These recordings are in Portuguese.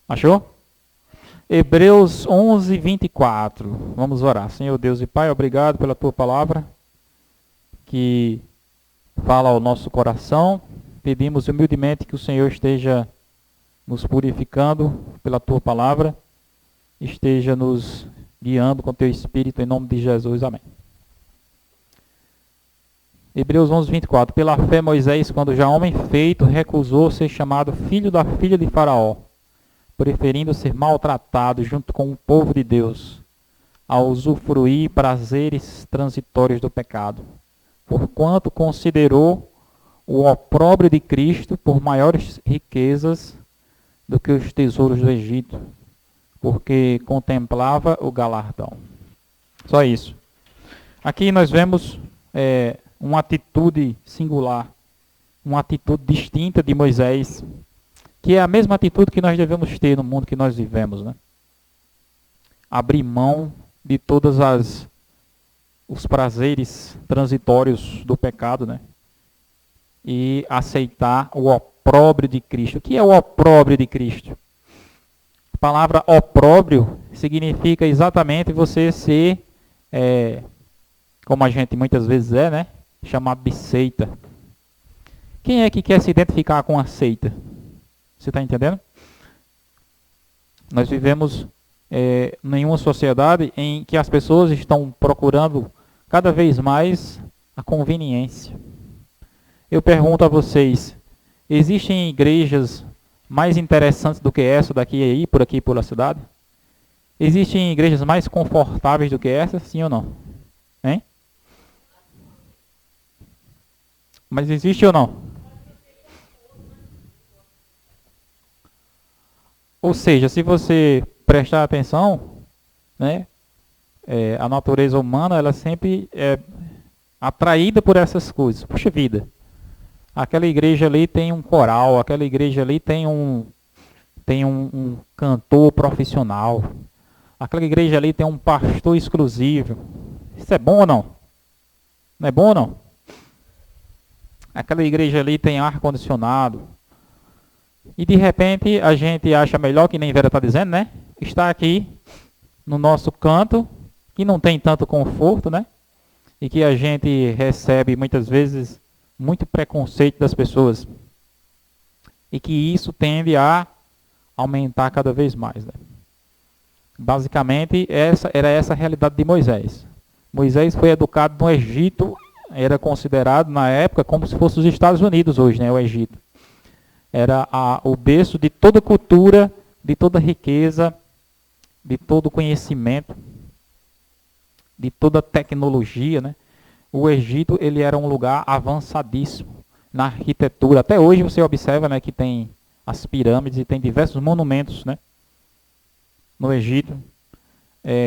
Achou? Hebreus 11, 24. Vamos orar. Senhor Deus e Pai, obrigado pela tua palavra que fala ao nosso coração. Pedimos humildemente que o Senhor esteja nos purificando pela tua palavra, esteja nos guiando com teu Espírito, em nome de Jesus. Amém. Hebreus 11, 24. Pela fé Moisés, quando já homem feito, recusou ser chamado filho da filha de Faraó, preferindo ser maltratado junto com o povo de Deus, a usufruir prazeres transitórios do pecado, porquanto considerou o opróbrio de Cristo por maiores riquezas do que os tesouros do Egito, porque contemplava o galardão. Só isso. Aqui nós vemos uma atitude singular, uma atitude distinta de Moisés, que é a mesma atitude que nós devemos ter no mundo que nós vivemos, né? Abrir mão de todos os prazeres transitórios do pecado, né? E aceitar o opróbrio de Cristo. O que é o opróbrio de Cristo? A palavra opróbrio significa exatamente você ser, como a gente muitas vezes né? Chamado de seita. Quem é que quer se identificar com a seita? Você está entendendo? Nós vivemos em uma sociedade em que as pessoas estão procurando cada vez mais a conveniência. Eu pergunto a vocês, existem igrejas mais interessantes do que essa daqui aí, por aqui pela cidade? Existem igrejas mais confortáveis do que essa, sim ou não? Hein? Mas existe ou não? Ou seja, se você prestar atenção, né, a natureza humana ela sempre é atraída por essas coisas. Puxa vida, aquela igreja ali tem um coral, aquela igreja ali tem um cantor profissional, aquela igreja ali tem um pastor exclusivo. Isso é bom ou não? Não é bom ou não? Aquela igreja ali tem ar-condicionado. E de repente a gente acha melhor, que nem Vera está dizendo, né? Está aqui no nosso canto, que não tem tanto conforto, né? E que a gente recebe muitas vezes muito preconceito das pessoas. E que isso tende a aumentar cada vez mais, né? Basicamente, era essa a realidade de Moisés. Moisés foi educado no Egito, era considerado na época como se fosse os Estados Unidos hoje, né? O Egito. Era o berço de toda cultura, de toda riqueza, de todo conhecimento, de toda tecnologia, né? O Egito ele era um lugar avançadíssimo na arquitetura. Até hoje você observa, né, que tem as pirâmides e tem diversos monumentos, né, no Egito.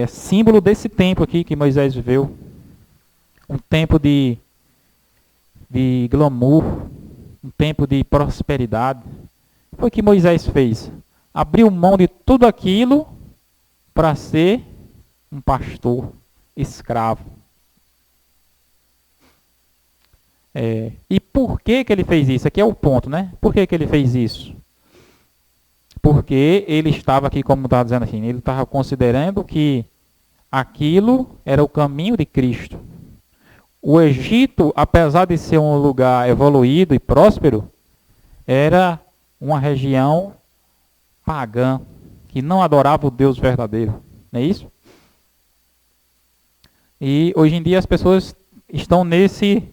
Símbolo desse tempo aqui que Moisés viveu. Um tempo de glamour, um tempo de prosperidade. Foi o que Moisés fez. Abriu mão de tudo aquilo para ser um pastor escravo. E por que ele fez isso? Aqui é o ponto, né? Por que ele fez isso? Porque ele estava aqui, como estava dizendo aqui, ele estava considerando que aquilo era o caminho de Cristo. O Egito, apesar de ser um lugar evoluído e próspero, era uma região pagã, que não adorava o Deus verdadeiro. Não é isso? E hoje em dia as pessoas estão nesse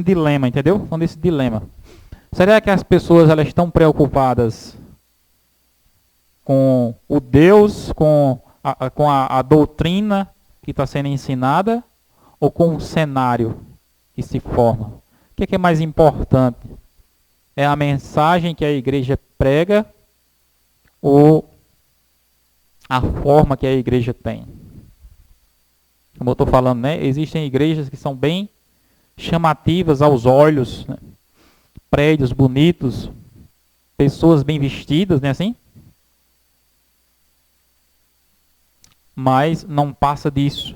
dilema, entendeu? Estão nesse dilema. Será que as pessoas elas estão preocupadas com o Deus, com a doutrina que está sendo ensinada, ou com o cenário que se forma? O que é mais importante? É a mensagem que a igreja prega ou a forma que a igreja tem? Como eu estou falando, né? Existem igrejas que são bem chamativas aos olhos, né? Prédios bonitos, pessoas bem vestidas, né, assim? Mas não passa disso.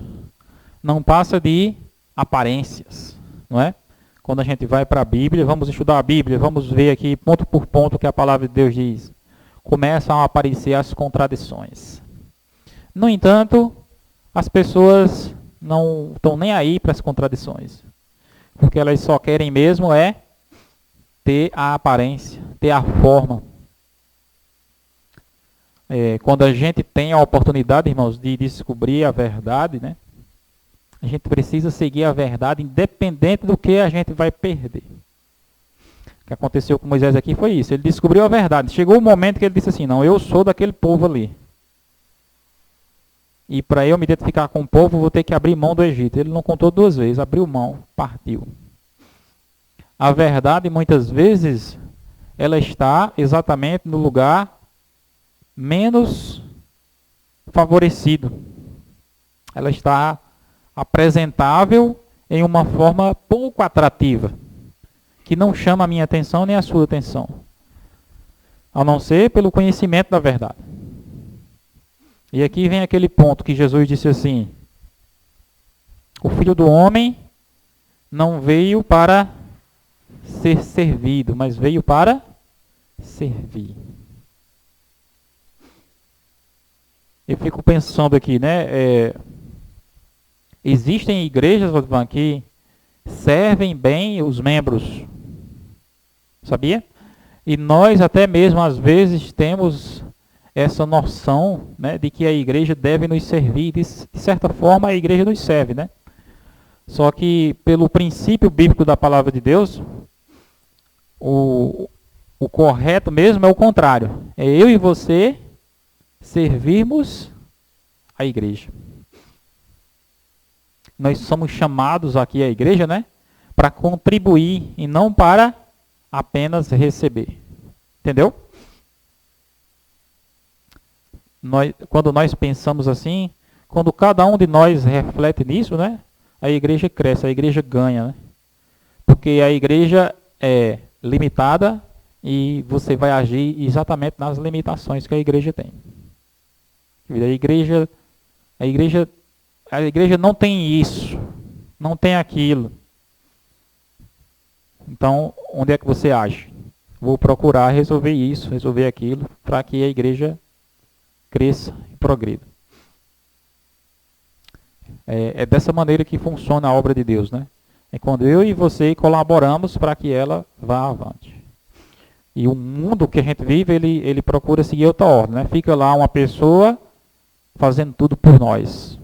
Não passa de aparências, não é? Quando a gente vai para a Bíblia, vamos estudar a Bíblia, vamos ver aqui ponto por ponto o que a palavra de Deus diz. começam a aparecer as contradições. No entanto, as pessoas não estão nem aí para as contradições, porque elas só querem mesmo é ter a aparência, ter a forma. Quando a gente tem a oportunidade, irmãos, de descobrir a verdade, né? A gente precisa seguir a verdade independente do que a gente vai perder. O que aconteceu com Moisés aqui foi isso. Ele descobriu a verdade. Chegou o momento que ele disse assim, não, eu sou daquele povo ali. E para eu me identificar com o povo, vou ter que abrir mão do Egito. Ele não contou duas vezes, abriu mão, partiu. A verdade, muitas vezes, ela está exatamente no lugar menos favorecido. Ela está apresentável em uma forma pouco atrativa, que não chama a minha atenção nem a sua atenção, a não ser pelo conhecimento da verdade. E aqui vem aquele ponto que Jesus disse assim, o Filho do Homem não veio para ser servido, mas veio para servir. Eu fico pensando aqui, né? Existem igrejas que servem bem os membros, sabia? E nós até mesmo às vezes temos essa noção, né, de que a igreja deve nos servir, de certa forma a igreja nos serve, né? Só que pelo princípio bíblico da palavra de Deus, o correto mesmo é o contrário, é eu e você servirmos a igreja. Nós somos chamados aqui à igreja, né, para contribuir e não para apenas receber. Entendeu? Quando nós pensamos assim, quando cada um de nós reflete nisso, né, a igreja cresce, a igreja ganha, né? Porque a igreja é limitada e você vai agir exatamente nas limitações que a igreja tem. A igreja não tem isso, não tem aquilo. Então, onde é que você age? Vou procurar resolver isso, resolver aquilo, para que a igreja cresça e progrida. É dessa maneira que funciona a obra de Deus, né? É quando eu e você colaboramos para que ela vá avante. E o mundo que a gente vive, ele procura seguir outra ordem, né? Fica lá uma pessoa fazendo tudo por nós.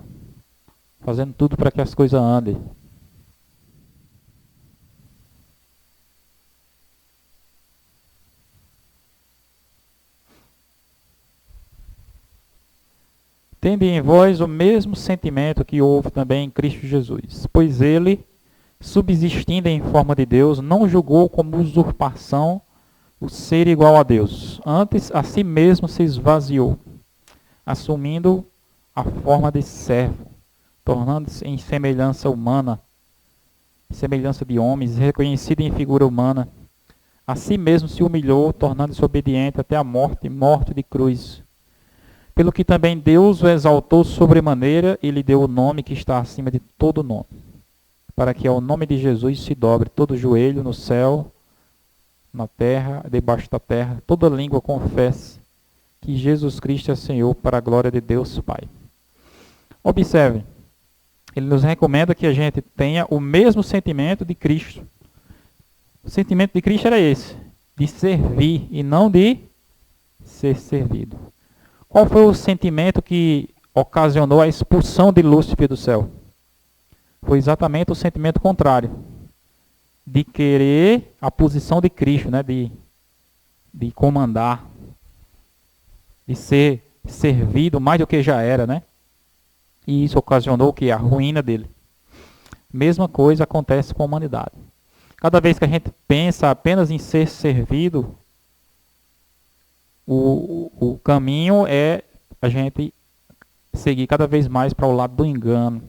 Fazendo tudo para que as coisas andem. Tende em vós o mesmo sentimento que houve também em Cristo Jesus, pois ele, subsistindo em forma de Deus, não julgou como usurpação o ser igual a Deus. Antes, a si mesmo se esvaziou, assumindo a forma de servo, tornando-se em semelhança humana, semelhança de homens, reconhecido em figura humana. A si mesmo se humilhou, tornando-se obediente até a morte, morte de cruz. Pelo que também Deus o exaltou sobremaneira e lhe deu o nome que está acima de todo nome, para que ao nome de Jesus se dobre todo joelho no céu, na terra, debaixo da terra, toda língua confesse que Jesus Cristo é Senhor, para a glória de Deus Pai. Observe, ele nos recomenda que a gente tenha o mesmo sentimento de Cristo. O sentimento de Cristo era esse, de servir e não de ser servido. Qual foi o sentimento que ocasionou a expulsão de Lúcifer do céu? Foi exatamente o sentimento contrário, de querer a posição de Cristo, né? de comandar, de ser servido mais do que já era, né? E isso ocasionou o que? A ruína dele. Mesma coisa acontece com a humanidade. Cada vez que a gente pensa apenas em ser servido, o caminho é a gente seguir cada vez mais para o lado do engano.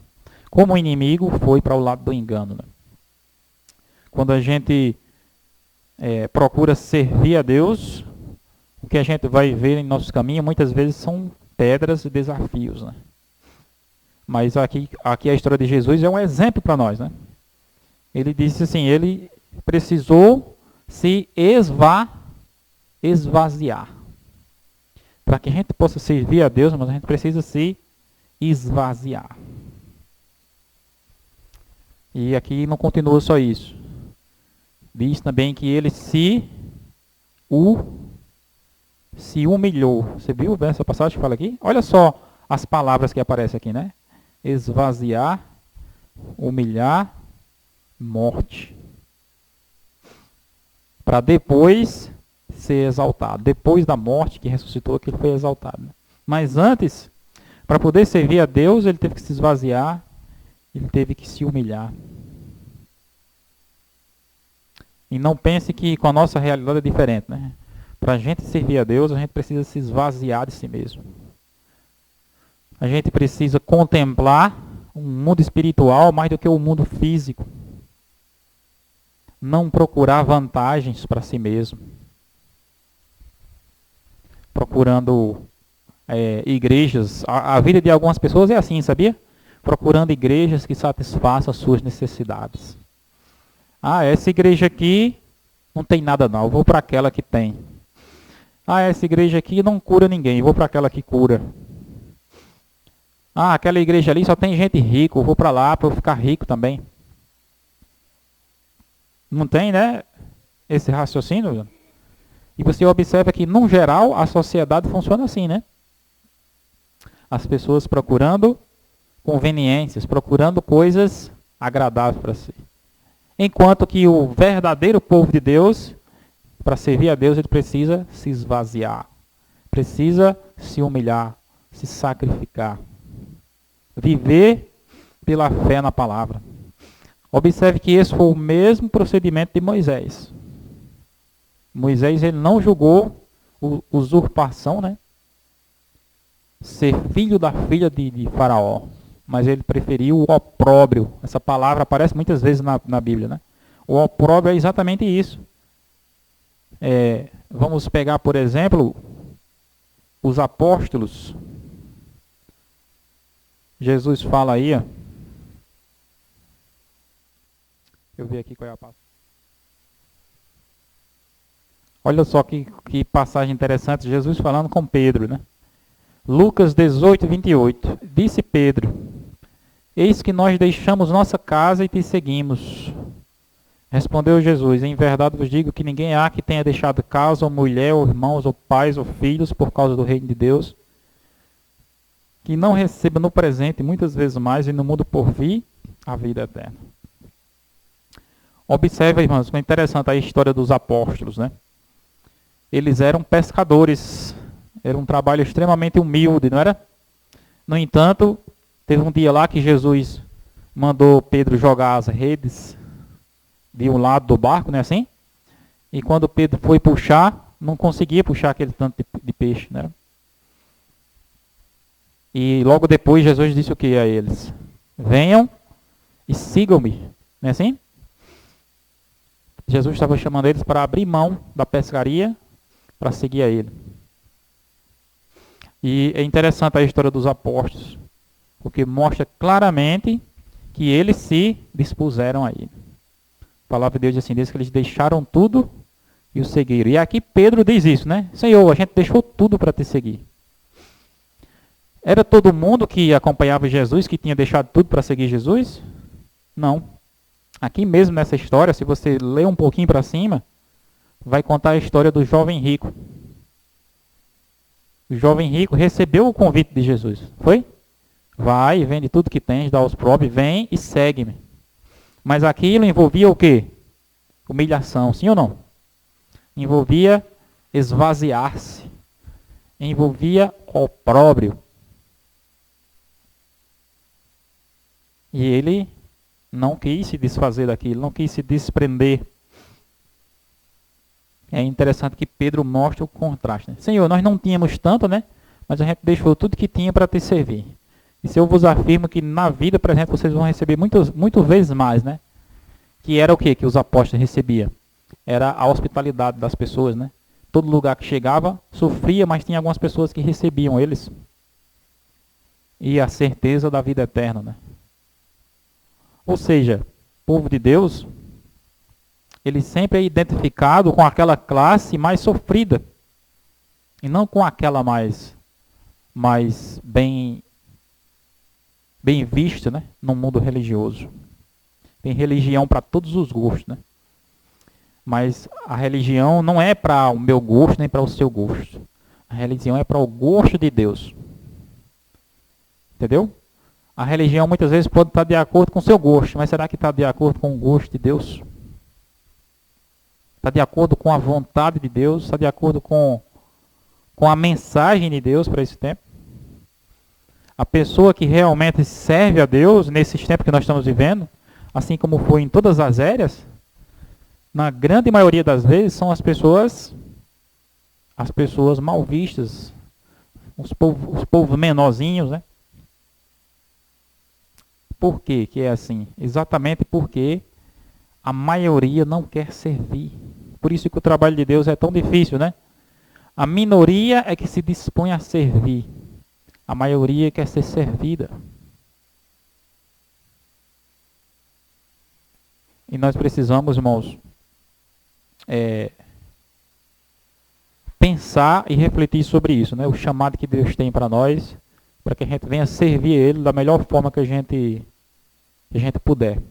Como o inimigo foi para o lado do engano. Né? Quando a gente procura servir a Deus, o que a gente vai ver em nosso caminho muitas vezes são pedras e desafios. Né? Mas aqui a história de Jesus é um exemplo para nós. Né? Ele disse assim, ele precisou se esvaziar. Para que a gente possa servir a Deus, mas a gente precisa se esvaziar. E aqui não continua só isso. Diz também que ele se humilhou. Você viu essa passagem que fala aqui? Olha só as palavras que aparecem aqui, né? Esvaziar, humilhar, morte. Para depois ser exaltado. Depois da morte que ressuscitou, que ele foi exaltado. Mas antes, para poder servir a Deus, ele teve que se esvaziar, ele teve que se humilhar. E não pense que com a nossa realidade é diferente, né? Para a gente servir a Deus, a gente precisa se esvaziar de si mesmo. A gente precisa contemplar um mundo espiritual mais do que o mundo físico. Não procurar vantagens para si mesmo. Procurando igrejas. A vida de algumas pessoas é assim, sabia? Procurando igrejas que satisfaçam as suas necessidades. Ah, essa igreja aqui não tem nada não, eu vou para aquela que tem. Ah, essa igreja aqui não cura ninguém, eu vou para aquela que cura. Ah, aquela igreja ali só tem gente rica, eu vou para lá para eu ficar rico também. Não tem, né? Esse raciocínio. E você observa que, no geral, a sociedade funciona assim, né? As pessoas procurando conveniências, procurando coisas agradáveis para si. Enquanto que o verdadeiro povo de Deus, para servir a Deus, ele precisa se esvaziar. Precisa se humilhar, se sacrificar. Viver pela fé na palavra. Observe que esse foi o mesmo procedimento de Moisés. Moisés ele não julgou usurpação, né? Ser filho da filha de Faraó. Mas ele preferiu o opróbrio. Essa palavra aparece muitas vezes na Bíblia, né? O opróbrio é exatamente isso. Vamos pegar, por exemplo, os apóstolos. Jesus fala aí, ó. Eu vi aqui qual é a passagem. Olha só que passagem interessante, Jesus falando com Pedro, né? Lucas 18, 28. Disse Pedro: eis que nós deixamos nossa casa e te seguimos. Respondeu Jesus: em verdade vos digo que ninguém há que tenha deixado casa, ou mulher, ou irmãos, ou pais, ou filhos, por causa do reino de Deus, que não receba no presente, muitas vezes mais, e no mundo por vir, a vida eterna. Observe, irmãos, como é interessante a história dos apóstolos, né? Eles eram pescadores, era um trabalho extremamente humilde, não era? No entanto, teve um dia lá que Jesus mandou Pedro jogar as redes de um lado do barco, não é assim? E quando Pedro foi puxar, não conseguia puxar aquele tanto de peixe, né? E logo depois Jesus disse o que a eles? Venham e sigam-me, não é assim? Jesus estava chamando eles para abrir mão da pescaria para seguir a ele. E é interessante a história dos apóstolos, porque mostra claramente que eles se dispuseram a ele. A palavra de Deus diz assim, diz que eles deixaram tudo e o seguiram. E aqui Pedro diz isso, né? Senhor, a gente deixou tudo para te seguir. Era todo mundo que acompanhava Jesus, que tinha deixado tudo para seguir Jesus? Não. Aqui mesmo nessa história, se você ler um pouquinho para cima, vai contar a história do jovem rico. O jovem rico recebeu o convite de Jesus. Foi? Vai, vende tudo que tens, dá aos pobres, vem e segue-me. Mas aquilo envolvia o quê? Humilhação, sim ou não? Envolvia esvaziar-se. Envolvia opróbrio. E ele não quis se desfazer daquilo, não quis se desprender. É interessante que Pedro mostra o contraste, né? Senhor, nós não tínhamos tanto, né? Mas a gente deixou tudo que tinha para te servir. E se eu vos afirmo que na vida, por exemplo, vocês vão receber muitas vezes mais, né? Que era o que os apóstolos recebiam? Era a hospitalidade das pessoas, né? Todo lugar que chegava, sofria, mas tinha algumas pessoas que recebiam eles. E a certeza da vida eterna, né? Ou seja, o povo de Deus, ele sempre é identificado com aquela classe mais sofrida. E não com aquela mais bem vista, né, no mundo religioso. Tem religião para todos os gostos, né? Mas a religião não é para o meu gosto nem para o seu gosto. A religião é para o gosto de Deus. Entendeu? A religião muitas vezes pode estar de acordo com o seu gosto, mas será que está de acordo com o gosto de Deus? Está de acordo com a vontade de Deus? Está de acordo com a mensagem de Deus para esse tempo? A pessoa que realmente serve a Deus nesses tempos que nós estamos vivendo, assim como foi em todas as eras, na grande maioria das vezes são as pessoas mal vistas, os povos menorzinhos, né? Por que que é assim? Exatamente porque a maioria não quer servir. Por isso que o trabalho de Deus é tão difícil, né? A minoria é que se dispõe a servir. A maioria quer ser servida. E nós precisamos, irmãos, pensar e refletir sobre isso, né? O chamado que Deus tem para nós, para que a gente venha servir Ele da melhor forma que a gente puder.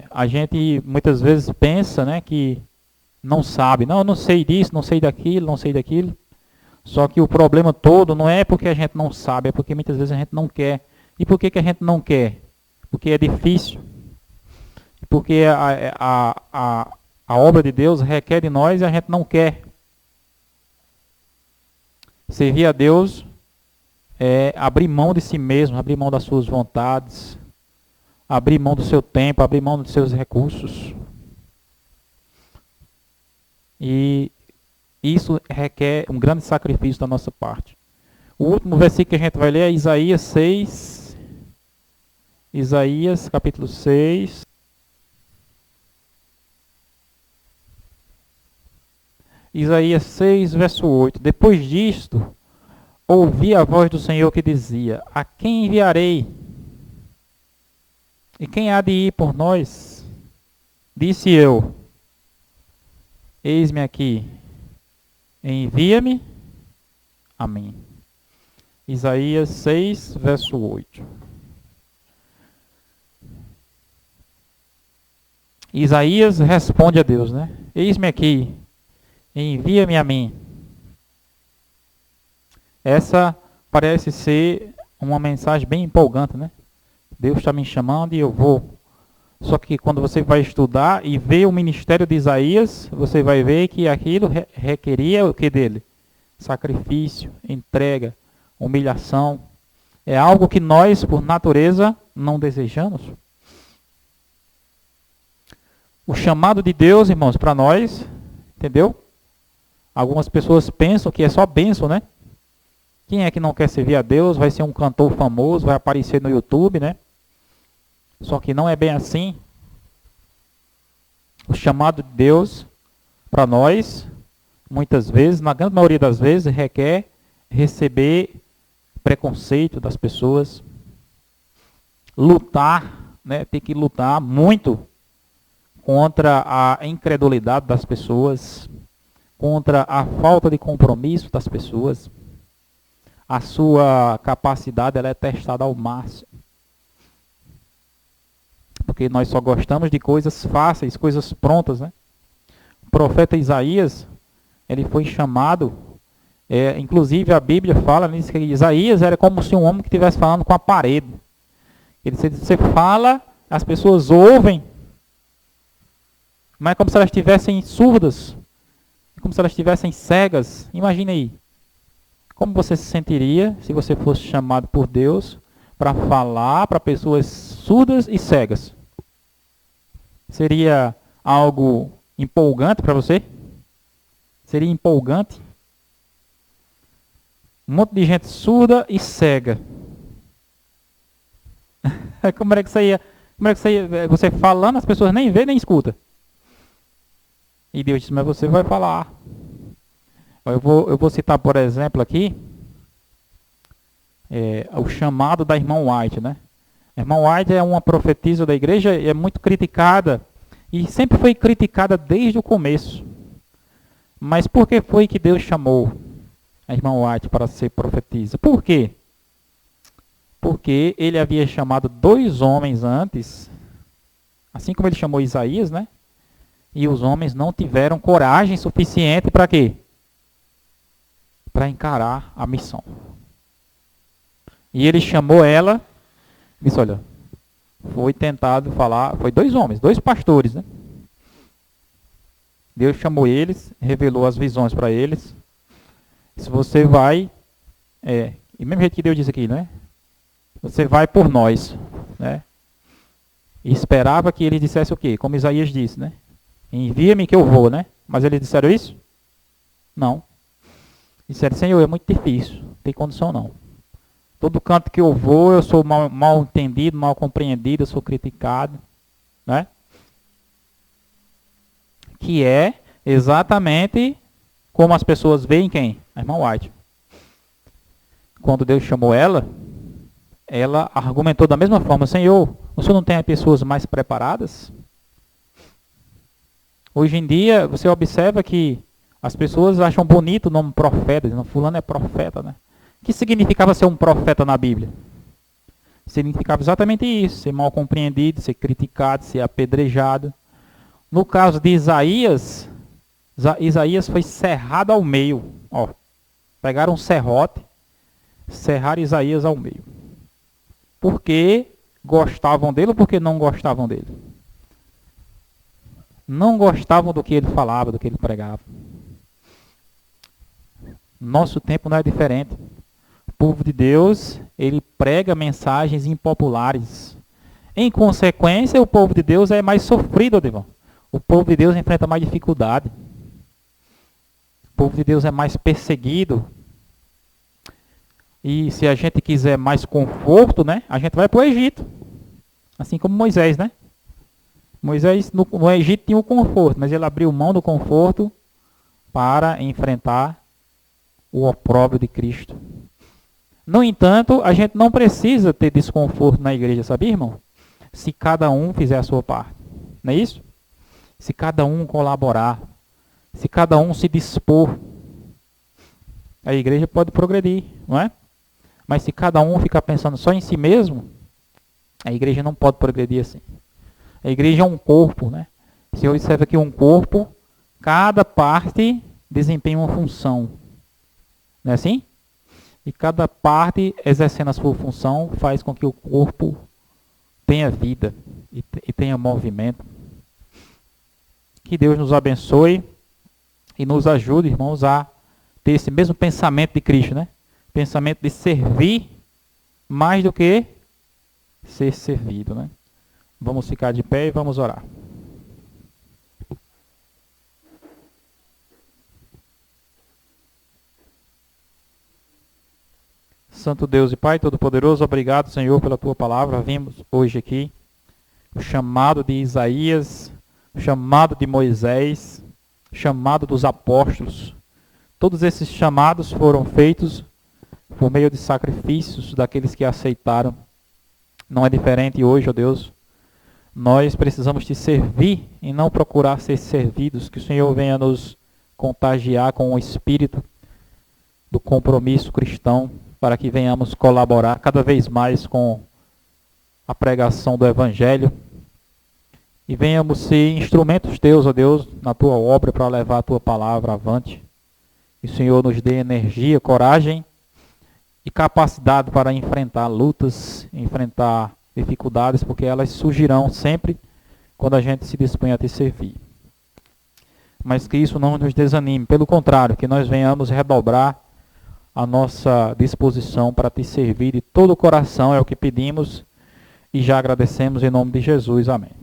A gente muitas vezes pensa, né, que não sabe. Não, eu não sei disso, não sei daquilo, não sei daquilo. Só que o problema todo não é porque a gente não sabe, é porque muitas vezes a gente não quer. E por que a gente não quer? Porque é difícil. Porque a obra de Deus requer de nós e a gente não quer. Servir a Deus é abrir mão de si mesmo, abrir mão das suas vontades, abrir mão do seu tempo, abrir mão dos seus recursos. E isso requer um grande sacrifício da nossa parte. O último versículo que a gente vai ler é Isaías 6. Isaías capítulo 6. Isaías 6, verso 8. Depois disto, ouvi a voz do Senhor que dizia: a quem enviarei? E quem há de ir por nós? Disse eu: eis-me aqui, envia-me a mim. Isaías 6, verso 8. Isaías responde a Deus, né? Eis-me aqui, envia-me a mim. Essa parece ser uma mensagem bem empolgante, né? Deus está me chamando e eu vou. Só que quando você vai estudar e ver o ministério de Isaías, você vai ver que aquilo requeria o que dele? Sacrifício, entrega, humilhação. É algo que nós, por natureza, não desejamos. O chamado de Deus, irmãos, para nós, entendeu? Algumas pessoas pensam que é só bênção, né? Quem é que não quer servir a Deus? Vai ser um cantor famoso, vai aparecer no YouTube, né? Só que não é bem assim. O chamado de Deus para nós, muitas vezes, na grande maioria das vezes, requer receber preconceito das pessoas, lutar, né? Tem que lutar muito contra a incredulidade das pessoas, contra a falta de compromisso das pessoas. A sua capacidade ela é testada ao máximo. Porque nós só gostamos de coisas fáceis, coisas prontas, né? O profeta Isaías, ele foi chamado, inclusive a Bíblia fala nisso, que Isaías era como se um homem que estivesse falando com a parede. Ele disse, você fala, as pessoas ouvem, mas é como se elas estivessem surdas, como se elas estivessem cegas. Imagine aí, como você se sentiria se você fosse chamado por Deus para falar para pessoas surdas e cegas? Seria algo empolgante para você? Seria empolgante? Um monte de gente surda e cega. Como é que você ia? Você falando, as pessoas nem vê nem escuta. E Deus disse, mas você vai falar. Eu vou citar, por exemplo, aqui, o chamado da irmã White, né? A irmã White é uma profetisa da igreja e é muito criticada. E sempre foi criticada desde o começo. Mas por que foi que Deus chamou a irmã White para ser profetisa? Por quê? Porque ele havia chamado 2 homens antes, assim como ele chamou Isaías, né? E os homens não tiveram coragem suficiente para quê? Para encarar a missão. E ele chamou ela, disse, olha, foi tentado falar, foi 2 homens, 2 pastores, né? Deus chamou eles, revelou as visões para eles. Se você vai, e mesmo jeito que Deus diz aqui, né? Você vai por nós, né? E esperava que ele dissesse o quê? Como Isaías disse, né? Envia-me que eu vou, né? Mas eles disseram isso? Não. Disseram, Senhor, é muito difícil, não tem condição não. Todo canto que eu vou, eu sou mal entendido, mal compreendido, eu sou criticado, né? Que é exatamente como as pessoas veem quem? A irmã White. Quando Deus chamou ela argumentou da mesma forma, Senhor, o Senhor não tem pessoas mais preparadas? Hoje em dia, você observa que as pessoas acham bonito o nome profeta, dizem, fulano é profeta, né? O que significava ser um profeta na Bíblia? Significava exatamente isso, ser mal compreendido, ser criticado, ser apedrejado. No caso de Isaías, Isaías foi cerrado ao meio. Ó, pegaram um serrote, serraram Isaías ao meio. Porque gostavam dele ou porque não gostavam dele? Não gostavam do que ele falava, do que ele pregava. Nosso tempo não é diferente. O povo de Deus, ele prega mensagens impopulares. Em consequência, o povo de Deus é mais sofrido, irmão. O povo de Deus enfrenta mais dificuldade. O povo de Deus é mais perseguido. E se a gente quiser mais conforto, né, a gente vai para o Egito. Assim como Moisés, né? Moisés no Egito tinha o conforto, mas ele abriu mão do conforto para enfrentar o opróbrio de Cristo. No entanto, a gente não precisa ter desconforto na igreja, sabia, irmão? Se cada um fizer a sua parte. Não é isso? Se cada um colaborar, se cada um se dispor, a igreja pode progredir, não é? Mas se cada um ficar pensando só em si mesmo, a igreja não pode progredir assim. A igreja é um corpo, né? Se eu observa aqui um corpo, cada parte desempenha uma função. Não é assim? E cada parte, exercendo a sua função, faz com que o corpo tenha vida e tenha movimento. Que Deus nos abençoe e nos ajude, irmãos, a ter esse mesmo pensamento de Cristo, né? Pensamento de servir mais do que ser servido, né? Vamos ficar de pé e vamos orar. Santo Deus e Pai Todo-Poderoso, obrigado, Senhor, pela Tua palavra. Vimos hoje aqui o chamado de Isaías, o chamado de Moisés, o chamado dos apóstolos. Todos esses chamados foram feitos por meio de sacrifícios daqueles que aceitaram. Não é diferente hoje, ó Deus. Nós precisamos te servir e não procurar ser servidos. Que o Senhor venha nos contagiar com o espírito do compromisso cristão, para que venhamos colaborar cada vez mais com a pregação do Evangelho e venhamos ser instrumentos teus, ó Deus, na tua obra para levar a tua palavra avante. E o Senhor nos dê energia, coragem e capacidade para enfrentar lutas, enfrentar dificuldades, porque elas surgirão sempre quando a gente se dispõe a te servir. Mas que isso não nos desanime, pelo contrário, que nós venhamos redobrar a nossa disposição para te servir de todo o coração, é o que pedimos e já agradecemos em nome de Jesus. Amém.